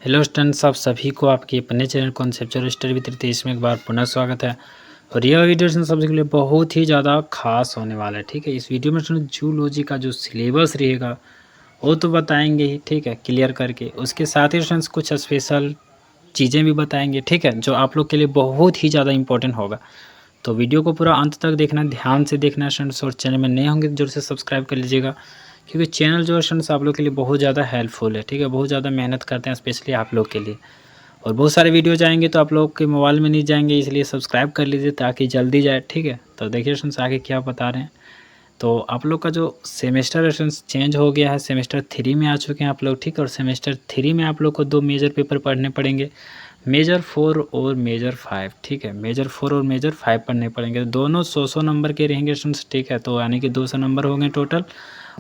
Hello students, आप सभी को आपके अपने channel conceptual study with Ritesh में एक बार पुनः स्वागत है। और यह वीडियो सब्जेक्ट के लिए बहुत ही ज़्यादा खास होने वाला है। ठीक है, इस वीडियो में स्टूडेंट जूलॉजी का जो सिलेबस रहेगा वो तो बताएंगे ही, ठीक है, क्लियर करके। उसके साथ ही स्टूडेंट्स कुछ स्पेशल चीज़ें भी बताएंगे, ठीक है, जो आप लोग के लिए बहुत ही ज़्यादा इंपॉर्टेंट होगा। तो वीडियो को पूरा अंत तक देखना, ध्यान से देखना स्टूडेंट्स। और चैनल में नए होंगे तो जरूर से सब्सक्राइब कर लीजिएगा, क्योंकि चैनल जो है स्टूडेंट्स आप लोग के लिए बहुत ज़्यादा हेल्पफुल है। ठीक है, बहुत ज़्यादा मेहनत करते हैं स्पेशली आप लोग के लिए। और बहुत सारे वीडियो जाएंगे तो आप लोग के मोबाइल में नहीं जाएंगे, इसलिए सब्सक्राइब कर लीजिए ताकि जल्दी जाए। ठीक है, तो देखिए स्टूडेंट्स आगे क्या बता रहे हैं। तो आप लोग का जो सेमेस्टर स्टूडेंट्स चेंज हो गया है, सेमेस्टर 3 में आ चुके हैं आप लोग। ठीक है, और सेमेस्टर 3 में आप लोग को 2 मेजर पेपर पढ़ने पड़ेंगे, मेजर 4 और मेजर 5। ठीक है, मेजर 4 और मेजर 5 पढ़ने पड़ेंगे। दोनों 100 नंबर के रहेंगे स्टूडेंट्स। ठीक है, तो यानी कि 200 नंबर होंगे टोटल,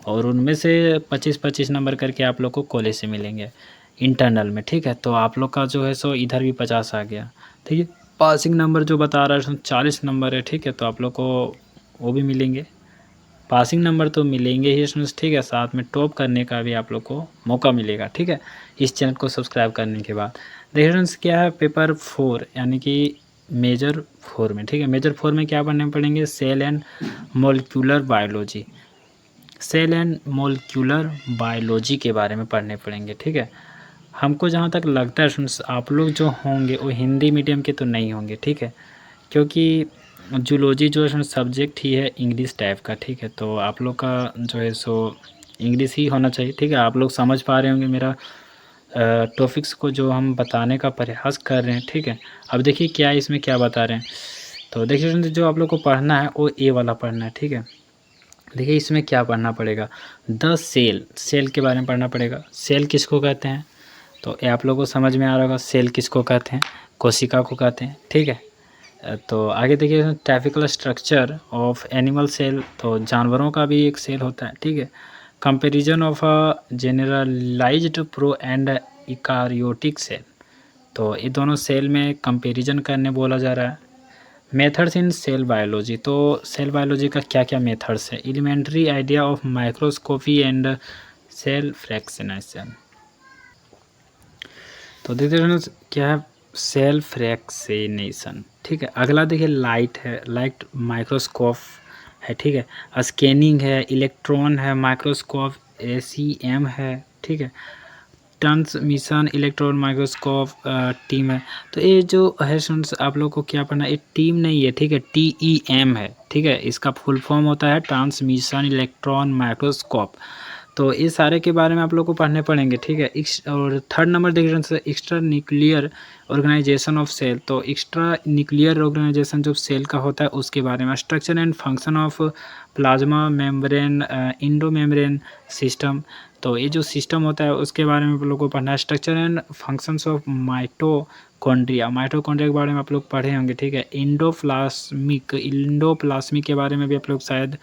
और उनमें से 25-25 नंबर करके आप लोग को कॉलेज से मिलेंगे इंटरनल में। ठीक है, तो आप लोग का जो है सो इधर भी 50 आ गया। ठीक है, पासिंग नंबर जो बता रहा है 40 नंबर है। ठीक है, तो आप लोग को वो भी मिलेंगे, पासिंग नंबर तो मिलेंगे ही स्टूडेंट्स। ठीक है, साथ में टॉप करने का भी आप लोग को मौका मिलेगा। ठीक है, इस चैनल को सब्सक्राइब करने के बाद। देखिए स्टूडेंट्स क्या है, पेपर 4 यानी कि मेजर 4 में। ठीक है, मेजर 4 में क्या पढ़ने पड़ेंगे, cell and molecular biology. Cell and molecular biology के बारे में पढ़ने पड़ेंगे। ठीक है, हमको जहाँ तक लगता है स्टूडेंट्स आप लोग जो होंगे वो हिंदी मीडियम के तो नहीं होंगे। ठीक है, क्योंकि जूलॉजी जो है सब्जेक्ट ही है इंग्लिश टाइप का। ठीक है, तो आप लोग का जो है सो इंग्लिश ही होना चाहिए। ठीक है, आप लोग समझ पा रहे होंगे मेरा टॉपिक्स को जो हम बताने का प्रयास कर रहे हैं। ठीक है, अब देखिए क्या इसमें क्या बता रहे हैं। तो देखिए जो आप लोग को पढ़ना है वो ए वाला पढ़ना है। ठीक है, देखिए इसमें क्या पढ़ना पड़ेगा, द सेल, सेल के बारे में पढ़ना पड़ेगा। सेल किसको कहते हैं, तो ये आप लोगों को समझ में आ रहा होगा, सेल किसको कहते हैं, कोशिका को कहते हैं। ठीक है, तो आगे देखिए typical structure of animal cell, तो जानवरों का भी एक सेल होता है। ठीक है, comparison of a generalised pro and eukaryotic cell, तो ये दोनों सेल में कंपैरिजन करने बोला जा रहा है। मेथड्स इन सेल बायोलॉजी, तो सेल बायोलॉजी का क्या क्या मेथड्स है, elementary idea of microscopy and cell fractionation. तो देखते क्या है, सेल फ्रैक्शनेशन। ठीक है, अगला देखिए लाइट है, लाइट माइक्रोस्कोप है। ठीक है, स्कैनिंग है, इलेक्ट्रॉन है, माइक्रोस्कोप ACM है। ठीक है, ट्रांसमिशन इलेक्ट्रॉन माइक्रोस्कोप टीम है। तो ये जो है स्टूडेंट्स आप लोग को क्या पढ़ना है, ये टीम नहीं है। ठीक है, TEM है। ठीक है, इसका फुल फॉर्म होता है ट्रांसमिशन इलेक्ट्रॉन माइक्रोस्कोप। तो ये सारे के बारे में आप लोग को पढ़ने पड़ेंगे। ठीक है, और थर्ड नंबर देख रहे हैं extra nuclear organization of cell, तो एक्स्ट्रा न्यूक्लियर ऑर्गेनाइजेशन जो सेल का होता है उसके बारे में। Structure and function of plasma membrane endo membrane system, तो ये जो सिस्टम होता है उसके बारे में आप लोग को पढ़ना है। Structure and functions of mitochondria, mitochondria के बारे में आप लोग पढ़े होंगे। ठीक है, इंडोप्लास्मिक के बारे में भी आप लोग शायद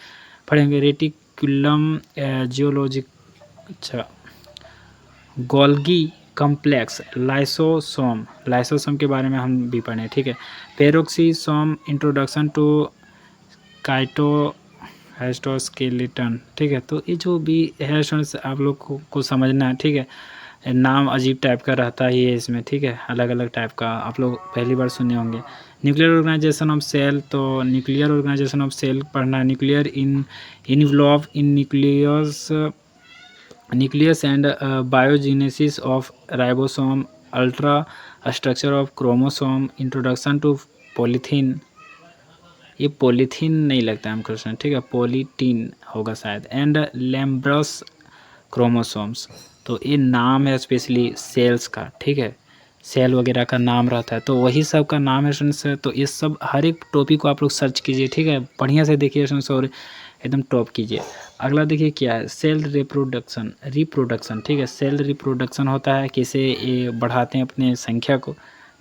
पढ़ेंगे। रेटिकुलम जियोलॉजिक, अच्छा, गोल्गी कम्प्लेक्स, लाइसोसोम, लाइसोसोम के बारे में हम भी पढ़े। ठीक है, पेरोक्सीसोम, इंट्रोडक्शन टू काइटो हेस्टोस्केलेटन। ठीक है, तो ये जो भी है आप लोग को समझना है। ठीक है, नाम अजीब टाइप का रहता ही है इसमें। ठीक है, अलग अलग टाइप का आप लोग पहली बार सुने होंगे। न्यूक्लियर ऑर्गेनाइजेशन ऑफ सेल, तो न्यूक्लियर ऑर्गेनाइजेशन ऑफ सेल पढ़ना है। Nuclear involve in nucleus and biogenesis of ribosome, ultra structure of chromosome, introduction to polythene, ये पॉलीथीन नहीं लगता है हमको क्वेश्चन। ठीक है, पॉलीटीन होगा शायद, एंड लैम्ब्रस क्रोमोसोम्स, तो ये नाम है स्पेशली सेल्स का। ठीक है, सेल वगैरह का नाम रहता है, तो वही सब का नाम है स्टूडेंट्स। तो ये सब हर एक टॉपिक को आप लोग सर्च कीजिए। ठीक है, बढ़िया से देखिए स्टूडेंट्स और एकदम टॉप कीजिए। अगला देखिए क्या है, सेल रिप्रोडक्शन। ठीक है, सेल रिप्रोडक्शन होता है कैसे ये बढ़ाते हैं अपने संख्या को।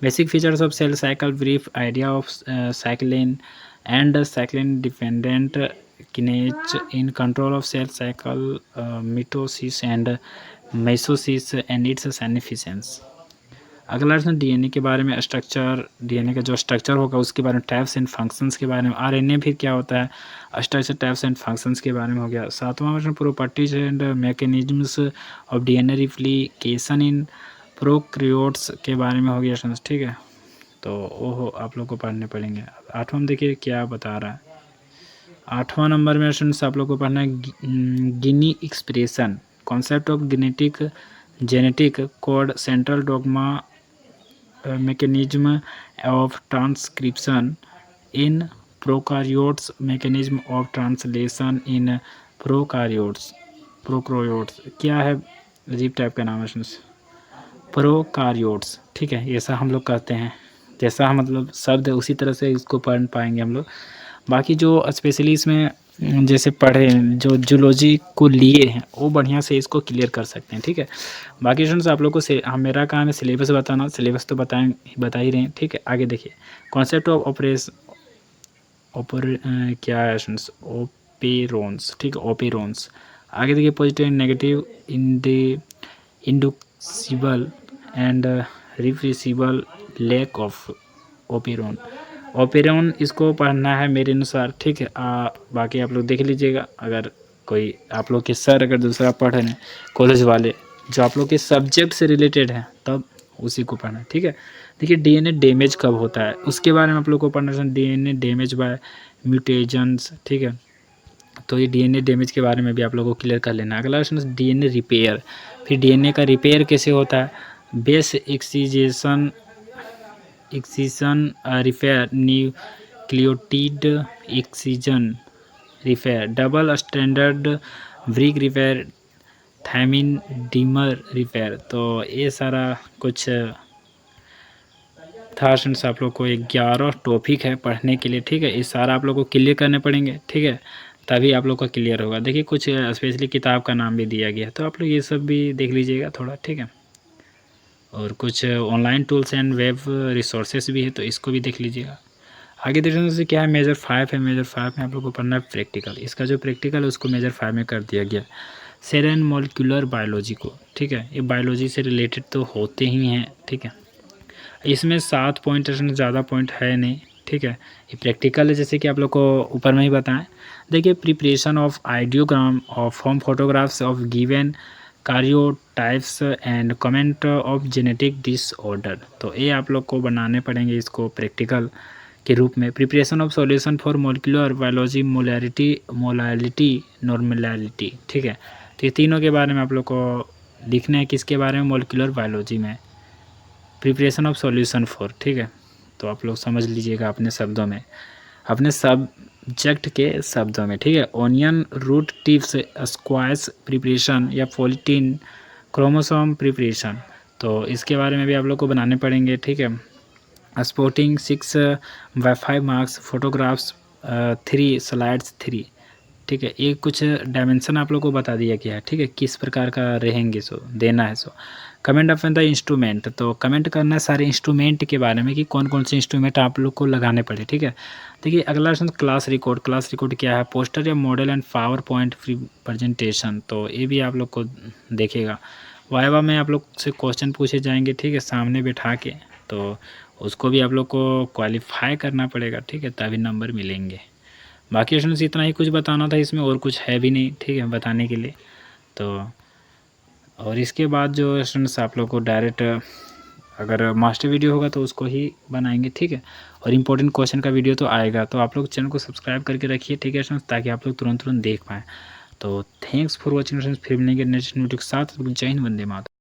Basic features of cell cycle, brief idea of cyclin and cyclin dependent kinase in control of cell cycle, mitosis and meiosis and its significance। अगला DNA के बारे में, स्ट्रक्चर, DNA का जो स्ट्रक्चर होगा उसके बारे में, टाइप्स एंड फंक्शंस के बारे में। RNA फिर क्या होता है, स्ट्रक्चर, टाइप्स एंड फंक्शंस के बारे में हो गया। सातवां प्रश्न properties and mechanisms of DNA replication in prokaryotes के बारे में हो गया स्टूडेंट्स, ठीक है। तो वो आप लोग को पढ़ने पड़ेंगे। 8वां में देखिए क्या बता रहा है। 8वां नंबर में स्टूडेंट्स आप लोग को पढ़ना है gene expression, concept of genetic code, central dogma, mechanism of transcription in prokaryotes, mechanism of translation in prokaryotes। क्या है, अजीब टाइप का नाम है प्रोकारियोट्स, ठीक है। ऐसा हम लोग कहते हैं, जैसा मतलब शब्द है उसी तरह से इसको पढ़ पाएंगे हम लोग। बाकी जो स्पेशली इसमें जैसे पढ़े जो जूलॉजी को लिए हैं वो बढ़िया से इसको क्लियर कर सकते हैं, ठीक है। बाकी स्टूडेंट्स आप लोग को मेरा काम है सिलेबस बताना, सिलेबस तो बता ही रहे हैं, ठीक है। आगे देखिए कॉन्सेप्ट ऑफ क्या है स्टूडेंट्स, ओपेरोन्स, ठीक है, ओपेरोन्स। आगे देखिए positive and negative inducible and repressible lac of operon. Operon इसको पढ़ना है मेरे अनुसार, ठीक है। बाकी आप लोग देख लीजिएगा, अगर कोई आप लोग के सर अगर दूसरा पढ़ रहे हैं कॉलेज वाले जो आप लोग के सब्जेक्ट से रिलेटेड है तब उसी को पढ़ना है, ठीक है। देखिए डीएनए डैमेज कब होता है उसके बारे में आप लोग को पढ़ना है, डीएनए डैमेज बाय म्यूटेशंस, ठीक है। तो ये डीएनए डैमेज के बारे में भी आप लोगों को क्लियर कर लेना है। अगला क्वेश्चन डीएनए रिपेयर, फिर डीएनए का रिपेयर कैसे होता है, base excision repair, nucleotide excision repair, double standard break repair, thymine dimer repair. तो ये सारा कुछ था स्टूडेंट्स, आप लोग को 11 टॉपिक है पढ़ने के लिए, ठीक है। ये सारा आप लोग को क्लियर करने पड़ेंगे, ठीक है, तभी आप लोग का क्लियर होगा। देखिए कुछ स्पेशली किताब का नाम भी दिया गया है तो आप लोग ये सब भी देख लीजिएगा थोड़ा, ठीक है। और कुछ online tools and web resources भी है तो इसको भी देख लीजिएगा। आगे देखने से क्या है, मेजर 5 है। मेजर 5 में आप लोग को पढ़ना है प्रैक्टिकल। इसका जो प्रैक्टिकल है उसको मेजर 5 में कर दिया गया, सेल एंड मॉलिक्यूलर बायोलॉजी को, ठीक है। ये बायोलॉजी से रिलेटेड तो होते ही हैं, ठीक है। इसमें 7 पॉइंट ज़्यादा पॉइंट है नहीं, ठीक है। ये प्रैक्टिकल है जैसे कि आप लोग को ऊपर में ही बताएं। देखिए preparation of ideogram of home photographs of given कार्योटाइप्स and comment of genetic disorder. तो ये आप लोग को बनाने पड़ेंगे इसको प्रैक्टिकल के रूप में। Preparation of solution for molecular biology, molality normality, ठीक है। तो ये तीनों के बारे में आप लोग को लिखना है, किसके बारे में, मॉलिक्यूलर बायोलॉजी में। प्रिपरेशन ऑफ सॉल्यूशन फॉर, ठीक है। तो आप लोग समझ लीजिएगा अपने शब्दों में, अपने सब्जेक्ट के शब्दों में, ठीक है। Onion root tips squash preparation या फोल्टीन क्रोमोसोम प्रिपरेशन, तो इसके बारे में भी आप लोग को बनाने पड़ेंगे, ठीक है। स्पोर्टिंग 6/5 मार्क्स, फोटोग्राफ्स 3 स्लाइड्स 3, ठीक है। ये कुछ डायमेंशन आप लोग को बता दिया गया है, ठीक है, किस प्रकार का रहेंगे सो देना है सो। कमेंट ऑफ द इंस्ट्रूमेंट, तो कमेंट करना है सारे इंस्ट्रूमेंट के बारे में कि कौन कौन से इंस्ट्रूमेंट आप लोग को लगाने पड़े, ठीक है। देखिए अगला question class record. Class record क्या है, पोस्टर या model and power point presentation. तो ये भी आप लोग को देखेगा, वाइवा में आप लोग से क्वेश्चन पूछे जाएंगे, ठीक है, सामने बैठा के। तो उसको भी आप लोग को क्वालिफाई करना पड़ेगा, ठीक है, तभी नंबर मिलेंगे। बाकी स्टूडेंट्स इतना ही कुछ बताना था, इसमें और कुछ है भी नहीं, ठीक है, बताने के लिए। तो और इसके बाद जो स्टूडेंट्स आप लोग को डायरेक्ट अगर मास्टर वीडियो होगा तो उसको ही बनाएंगे, ठीक है। और इम्पोर्टेंट क्वेश्चन का वीडियो तो आएगा, तो आप लोग चैनल को सब्सक्राइब करके रखिए, ठीक है स्टूडेंट्स, ताकि आप लोग तुरंत देख पाएँ। तो थैंक्स फॉर वॉचिंग स्टूडेंट्स, फिर मिलेंगे नेक्स्ट वीडियो के साथ। जय हिंद, वंदे मातरम।